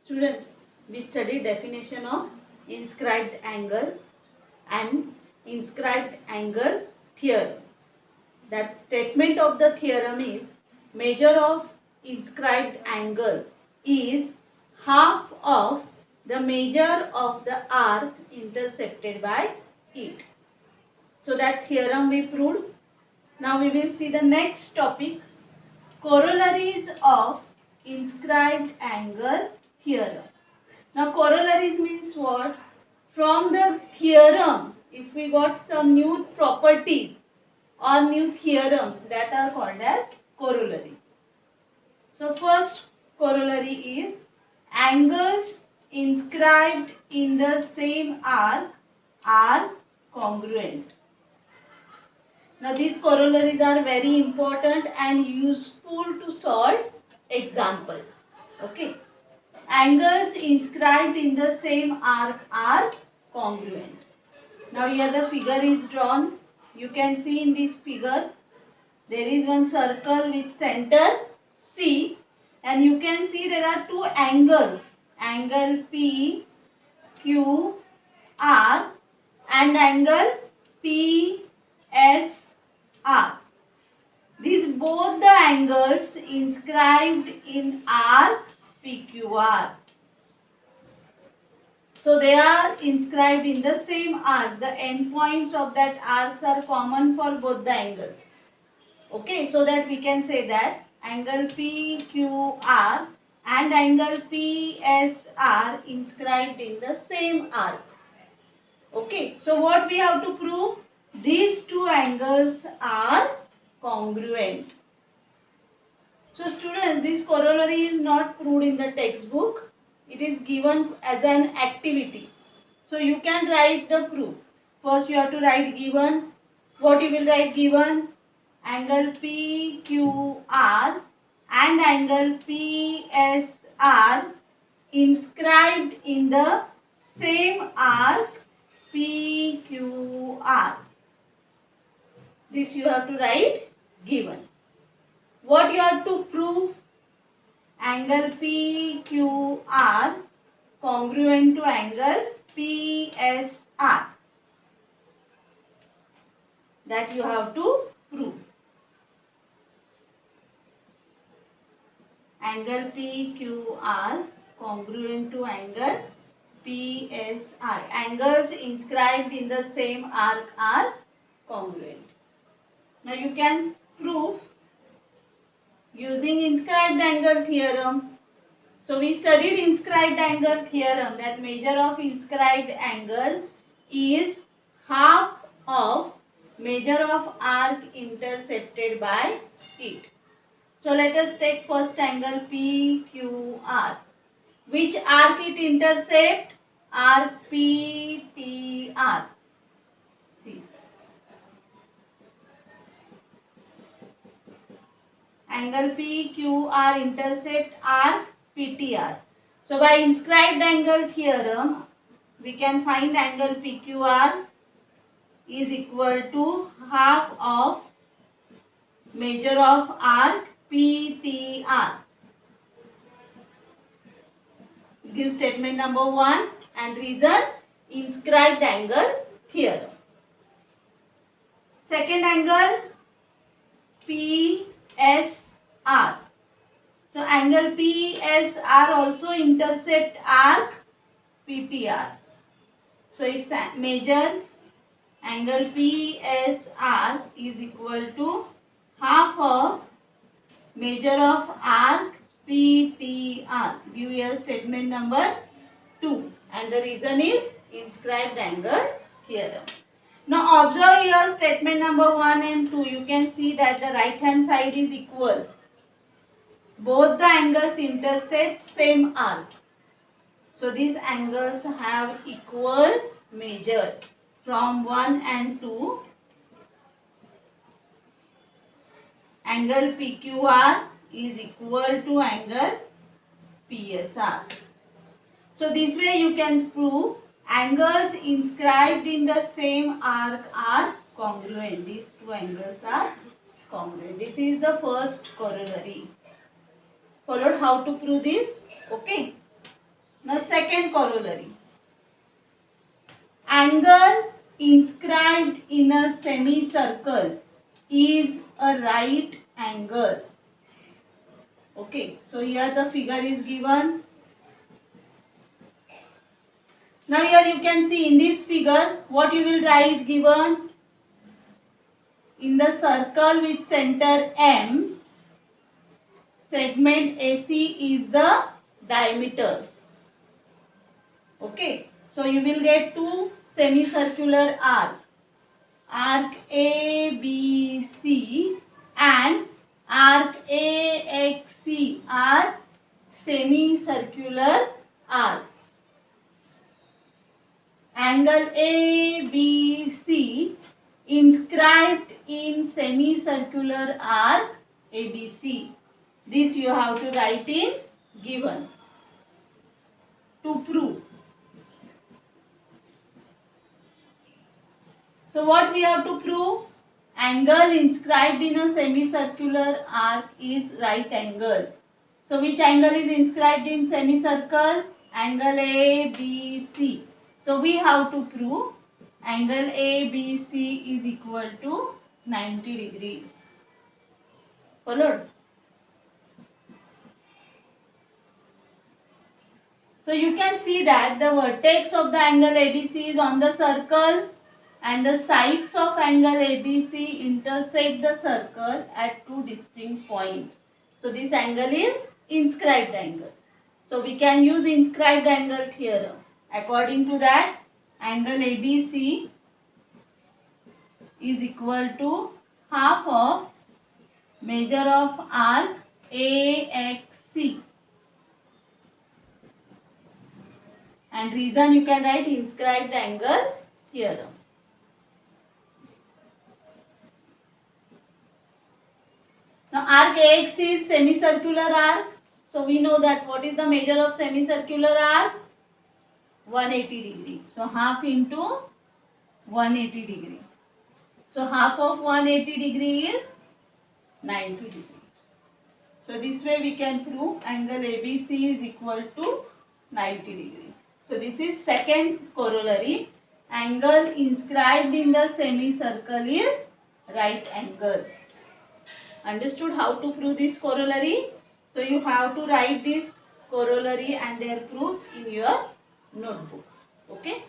Students, we study definition of inscribed angle and inscribed angle theorem. That statement of the theorem is measure of inscribed angle is half of the measure of the arc intercepted by it. So that theorem we proved. Now we will see the next topic, corollaries of inscribed angle theorem. Now corollaries means what? From the theorem, if we got some new properties or new theorems, that are called as corollaries. So first corollary is angles inscribed in the same arc are congruent. Now these corollaries are very important and useful to solve example. Okay. Angles inscribed in the same arc are congruent. Now here the figure is drawn. You can see in this figure there is one circle with center C, and you can see there are two angles, angle P Q R and angle P S R. These both the angles inscribed in arc PQR. So they are inscribed in the same arc. The endpoints of that arcs are common for both the angles. Okay, so that we can say that angle PQR and angle PSR inscribed in the same arc. Okay, so what we have to prove? These two angles are congruent. So students, this corollary is not proved in the textbook. It is given as an activity. So you can write the proof. First you have to write given. What you will write given? Angle PQR and angle PSR inscribed in the same arc PQR. This you have to write given. What you have to prove? Angle PQR congruent to angle PSR. That you have to prove. Angle PQR congruent to angle PSR. Angles inscribed in the same arc are congruent. Now you can prove using inscribed angle theorem. So we studied inscribed angle theorem, that measure of inscribed angle is half of measure of arc intercepted by it. So let us take first angle PQR. Which arc it intercept? Arc PTR. See. Angle PQR intercept arc PTR. So by inscribed angle theorem, we can find angle PQR is equal to half of measure of arc PTR. Give statement number 1 and reason inscribed angle theorem. Second angle PSR. So angle PSR also intercept arc PTR. So its measure angle PSR is equal to half of measure of arc PTR. Give here statement number 2 and the reason is inscribed angle theorem. Now observe here statement number 1 and 2. You can see that the right hand side is equal. Both the angles intercept same arc. So these angles have equal measure from 1 and 2. Angle PQR is equal to angle PSR. So this way you can prove angles inscribed in the same arc are congruent. These two angles are congruent. This is the first corollary. Followed how to prove this? Okay. Now second corollary. Angle inscribed in a semicircle is a right angle. Okay, so here the figure is given. Now here you can see in this figure what you will write given. In the circle with center M, segment AC is the diameter. Okay, so you will get two semicircular arc ABC and arc AXC are semicircular arcs. Angle ABC inscribed in semicircular arc ABC. This you have to write in given to prove. So what we have to prove? Angle inscribed in a semicircular arc is right angle. So which angle is inscribed in semicircle? Angle ABC. So we have to prove angle ABC is equal to 90 degrees. Followed? So you can see that the vertex of the angle ABC is on the circle and the sides of angle ABC intersect the circle at two distinct points. So this angle is inscribed angle. So we can use inscribed angle theorem. According to that, angle ABC is equal to half of measure of arc AXC. And reason you can write inscribed angle theorem. Now arc AX is semicircular arc. So we know that what is the measure of semicircular arc? 180 degree. So half into 180 degree. So half of 180 degree is 90 degree. So this way we can prove angle ABC is equal to 90 degree. So this is second corollary. Angle inscribed in the semicircle is right angle. Understood how to prove this corollary? So you have to write this corollary and their proof in your notebook. Okay.